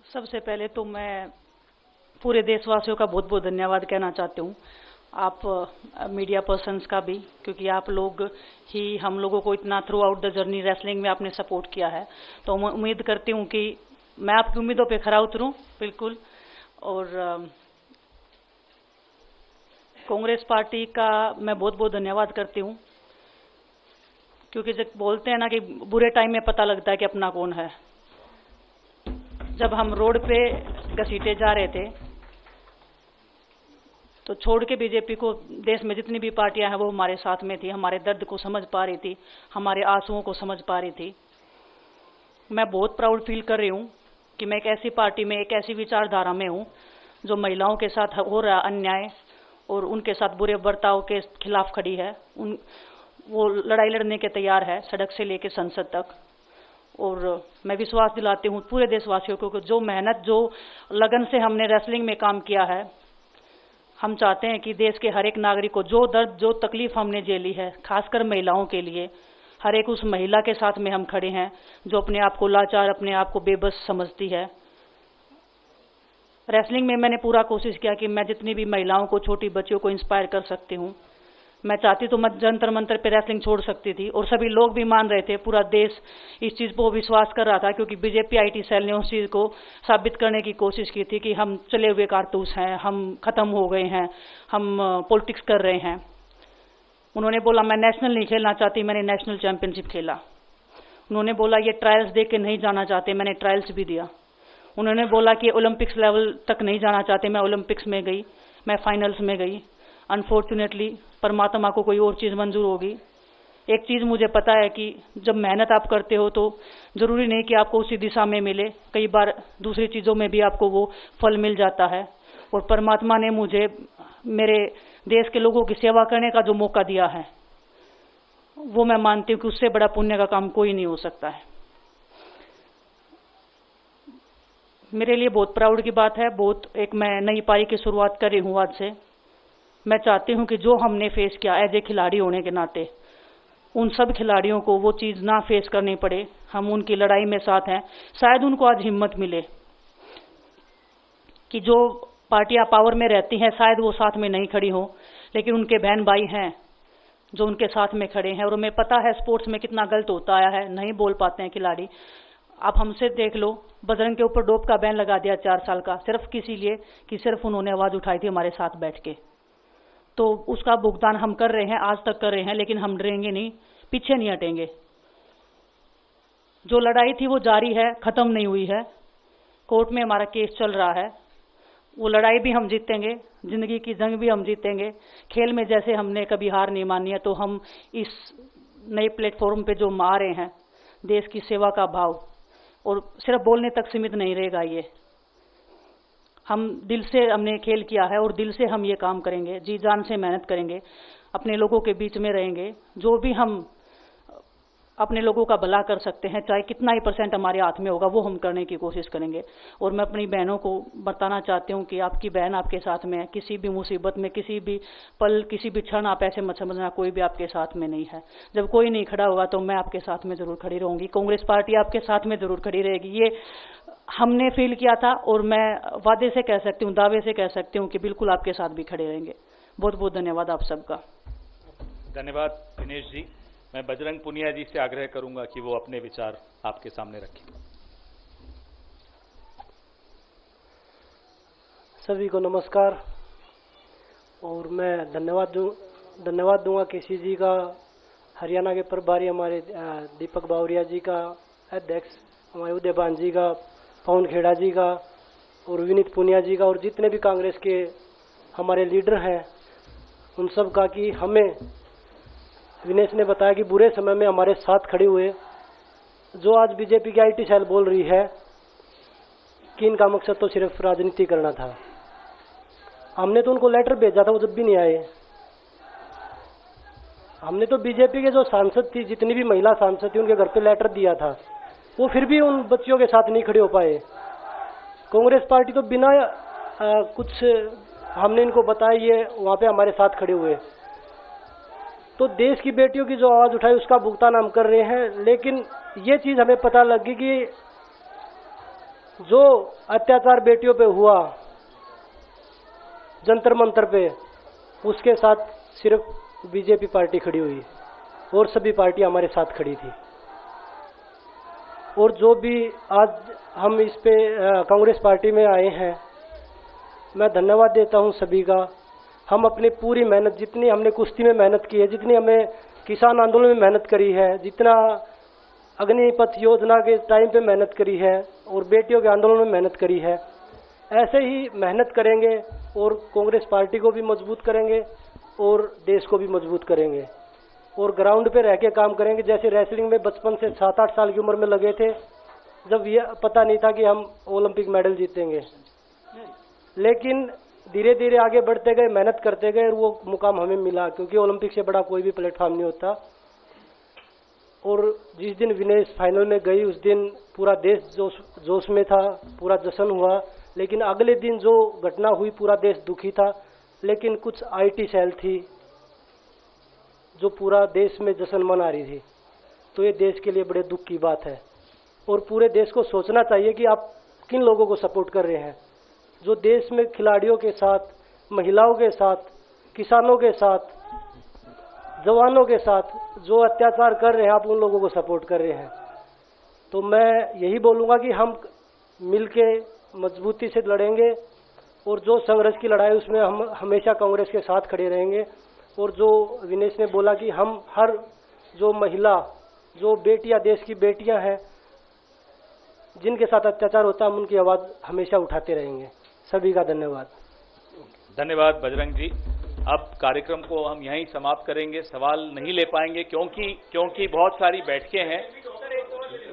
सबसे पहले तो मैं पूरे देशवासियों का बहुत बहुत धन्यवाद कहना चाहती हूँ, आप मीडिया पर्सन्स का भी, क्योंकि आप लोग ही हम लोगों को इतना through out the journey wrestling में आपने सपोर्ट किया है। तो मैं उम्मीद करती हूँ कि मैं आपकी उम्मीदों पे खरा उतरूँ बिल्कुल। और कांग्रेस पार्टी का मैं बहुत बहुत धन्यवाद करती हूँ, क्योंकि जब बोलते हैं ना कि बुरे टाइम में पता लगता है कि अपना कौन है। जब हम रोड पे घसीटे जा रहे थे तो छोड़ के बीजेपी को देश में जितनी भी पार्टियां हैं वो हमारे साथ में थी, हमारे दर्द को समझ पा रही थी, हमारे आंसुओं को समझ पा रही थी। मैं बहुत प्राउड फील कर रही हूँ कि मैं एक ऐसी पार्टी में, एक ऐसी विचारधारा में हूँ जो महिलाओं के साथ हो रहा अन्याय और उनके साथ बुरे बर्ताव के खिलाफ खड़ी है। वो लड़ाई लड़ने के तैयार है, सड़क से लेकर संसद तक। और मैं विश्वास दिलाती हूँ पूरे देशवासियों को कि जो मेहनत, जो लगन से हमने रेसलिंग में काम किया है, हम चाहते हैं कि देश के हर एक नागरिक को जो दर्द, जो तकलीफ हमने झेली है, खासकर महिलाओं के लिए, हर एक उस महिला के साथ में हम खड़े हैं जो अपने आप को लाचार, अपने आप को बेबस समझती है। रेसलिंग में मैंने पूरा कोशिश किया कि मैं जितनी भी महिलाओं को, छोटी बच्चियों को इंस्पायर कर सकती हूँ। मैं चाहती तो मैं जंतर मंतर पे रेसलिंग छोड़ सकती थी, और सभी लोग भी मान रहे थे, पूरा देश इस चीज़ को विश्वास कर रहा था, क्योंकि बीजेपी आईटी सेल ने उस चीज़ को साबित करने की कोशिश की थी कि हम चले हुए कारतूस हैं, हम ख़त्म हो गए हैं, हम पॉलिटिक्स कर रहे हैं। उन्होंने बोला मैं नेशनल नहीं खेलना चाहती, मैंने नेशनल चैंपियनशिप खेला। उन्होंने बोला ये ट्रायल्स दे के नहीं जाना चाहते, मैंने ट्रायल्स भी दिया। उन्होंने बोला कि ओलंपिक्स लेवल तक नहीं जाना चाहते, मैं ओलंपिक्स में गई, मैं फाइनल्स में गई। अनफॉर्चुनेटली परमात्मा को कोई और चीज़ मंजूर होगी। एक चीज़ मुझे पता है कि जब मेहनत आप करते हो तो ज़रूरी नहीं कि आपको उसी दिशा में मिले, कई बार दूसरी चीज़ों में भी आपको वो फल मिल जाता है। और परमात्मा ने मुझे मेरे देश के लोगों की सेवा करने का जो मौका दिया है, वो मैं मानती हूँ कि उससे बड़ा पुण्य का काम कोई नहीं हो सकता है। मेरे लिए बहुत प्राउड की बात है। एक मैं नई पारी की शुरुआत कर रही हूँ आज से। मैं चाहती हूँ कि जो हमने फेस किया एज ए खिलाड़ी होने के नाते, उन सब खिलाड़ियों को वो चीज़ ना फेस करनी पड़े। हम उनकी लड़ाई में साथ हैं। शायद उनको आज हिम्मत मिले कि जो पार्टियां पावर में रहती हैं शायद वो साथ में नहीं खड़ी हो, लेकिन उनके बहन भाई हैं जो उनके साथ में खड़े हैं। और हमें पता है स्पोर्ट्स में कितना गलत होता आया है, नहीं बोल पाते हैं खिलाड़ी। आप हमसे देख लो, बजरंग के ऊपर डोप का बैन लगा दिया 4 साल का, सिर्फ किसी लिए कि सिर्फ उन्होंने आवाज़ उठाई थी हमारे साथ बैठ के। तो उसका भुगतान हम कर रहे हैं, आज तक कर रहे हैं, लेकिन हम डरेंगे नहीं, पीछे नहीं हटेंगे। जो लड़ाई थी वो जारी है, खत्म नहीं हुई है। कोर्ट में हमारा केस चल रहा है, वो लड़ाई भी हम जीतेंगे, जिंदगी की जंग भी हम जीतेंगे। खेल में जैसे हमने कभी हार नहीं मानी है, तो हम इस नए प्लेटफॉर्म पे जो आ रहे हैं, देश की सेवा का भाव, और सिर्फ बोलने तक सीमित नहीं रहेगा। ये हम दिल से हमने खेल किया है और दिल से हम ये काम करेंगे, जी जान से मेहनत करेंगे, अपने लोगों के बीच में रहेंगे। जो भी हम अपने लोगों का भला कर सकते हैं, चाहे कितना ही % हमारे हाथ में होगा, वो हम करने की कोशिश करेंगे। और मैं अपनी बहनों को बताना चाहती हूँ कि आपकी बहन आपके साथ में है। किसी भी मुसीबत में, किसी भी पल, किसी भी क्षण आप ऐसे मत समझना कोई भी आपके साथ में नहीं है। जब कोई नहीं खड़ा होगा तो मैं आपके साथ में जरूर खड़ी रहूंगी, कांग्रेस पार्टी आपके साथ में जरूर खड़ी रहेगी। ये हमने फील किया था, और मैं वादे से कह सकती हूँ, दावे से कह सकती हूँ कि बिल्कुल आपके साथ भी खड़े रहेंगे। बहुत बहुत धन्यवाद आप सबका। धन्यवाद दिनेश जी। मैं बजरंग पुनिया जी से आग्रह करूंगा कि वो अपने विचार आपके सामने रखें। सभी को नमस्कार। और मैं धन्यवाद दूंगा केसी जी का, हरियाणा के प्रभारी हमारे दीपक बावरिया जी का, अध्यक्ष हमारे उदयभान जी का, पवन खेड़ा जी का, और विनीत पुनिया जी का, और जितने भी कांग्रेस के हमारे लीडर हैं उन सब का, कि हमें विनेश ने बताया कि बुरे समय में हमारे साथ खड़े हुए। जो आज बीजेपी की आईटी सेल बोल रही है कि इनका मकसद तो सिर्फ राजनीति करना था, हमने तो उनको लेटर भेजा था, वो जब भी नहीं आए। हमने तो बीजेपी के जो सांसद थी, जितनी भी महिला सांसद थी, उनके घर पे लेटर दिया था, वो फिर भी उन बच्चियों के साथ नहीं खड़े हो पाए। कांग्रेस पार्टी तो बिना कुछ हमने इनको बताया ये वहां पे हमारे साथ खड़े हुए। तो देश की बेटियों की जो आवाज उठाई उसका भुगतान हम कर रहे हैं। लेकिन ये चीज हमें पता लगी कि जो अत्याचार बेटियों पे हुआ जंतर मंतर पे, उसके साथ सिर्फ बीजेपी पार्टी खड़ी हुई और सभी पार्टी हमारे साथ खड़ी थी। और जो भी आज हम इस पे कांग्रेस पार्टी में आए हैं, मैं धन्यवाद देता हूं सभी का। हम अपनी पूरी मेहनत, जितनी हमने कुश्ती में मेहनत की है, जितनी हमें किसान आंदोलन में मेहनत करी है, जितना अग्निपथ योजना के टाइम पे मेहनत करी है और बेटियों के आंदोलन में मेहनत करी है, ऐसे ही मेहनत करेंगे और कांग्रेस पार्टी को भी मजबूत करेंगे और देश को भी मजबूत करेंगे और ग्राउंड पे रह के काम करेंगे। जैसे रेसलिंग में बचपन से 7-8 साल की उम्र में लगे थे, जब ये पता नहीं था कि हम ओलंपिक मेडल जीतेंगे, लेकिन धीरे धीरे आगे बढ़ते गए, मेहनत करते गए और वो मुकाम हमें मिला, क्योंकि ओलंपिक से बड़ा कोई भी प्लेटफॉर्म नहीं होता। और जिस दिन विनेश फाइनल में गई, उस दिन पूरा देश जोश में था, पूरा जश्न हुआ। लेकिन अगले दिन जो घटना हुई, पूरा देश दुखी था। लेकिन कुछ आईटी सेल थी जो पूरा देश में जश्न मना रही थी, तो ये देश के लिए बड़े दुख की बात है। और पूरे देश को सोचना चाहिए कि आप किन लोगों को सपोर्ट कर रहे हैं। जो देश में खिलाड़ियों के साथ, महिलाओं के साथ, किसानों के साथ, जवानों के साथ जो अत्याचार कर रहे हैं, आप उन लोगों को सपोर्ट कर रहे हैं। तो मैं यही बोलूंगा कि हम मिलके मजबूती से लड़ेंगे और जो संघर्ष की लड़ाई, उसमें हम हमेशा कांग्रेस के साथ खड़े रहेंगे। और जो विनेश ने बोला कि हम हर जो महिला, जो बेटियां, देश की बेटियां हैं जिनके साथ अत्याचार होता है, हम उनकी आवाज हमेशा उठाते रहेंगे। सभी का धन्यवाद। धन्यवाद बजरंग जी। अब कार्यक्रम को हम यहीं समाप्त करेंगे, सवाल नहीं ले पाएंगे क्योंकि बहुत सारी बैठकें हैं।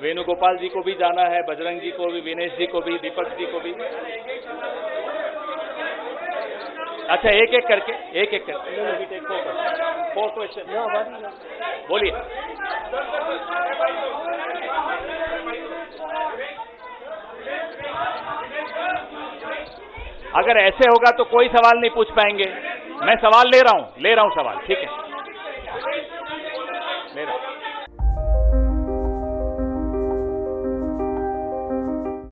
वेणुगोपाल जी को भी जाना है, बजरंग जी को भी, विनेश जी को भी, दीपक जी को भी। अच्छा, एक एक करके फोर क्वेश्चन बोलिए। अगर ऐसे होगा तो कोई सवाल नहीं पूछ पाएंगे। मैं सवाल ले रहा हूं सवाल, ठीक है, ले रहा हूं।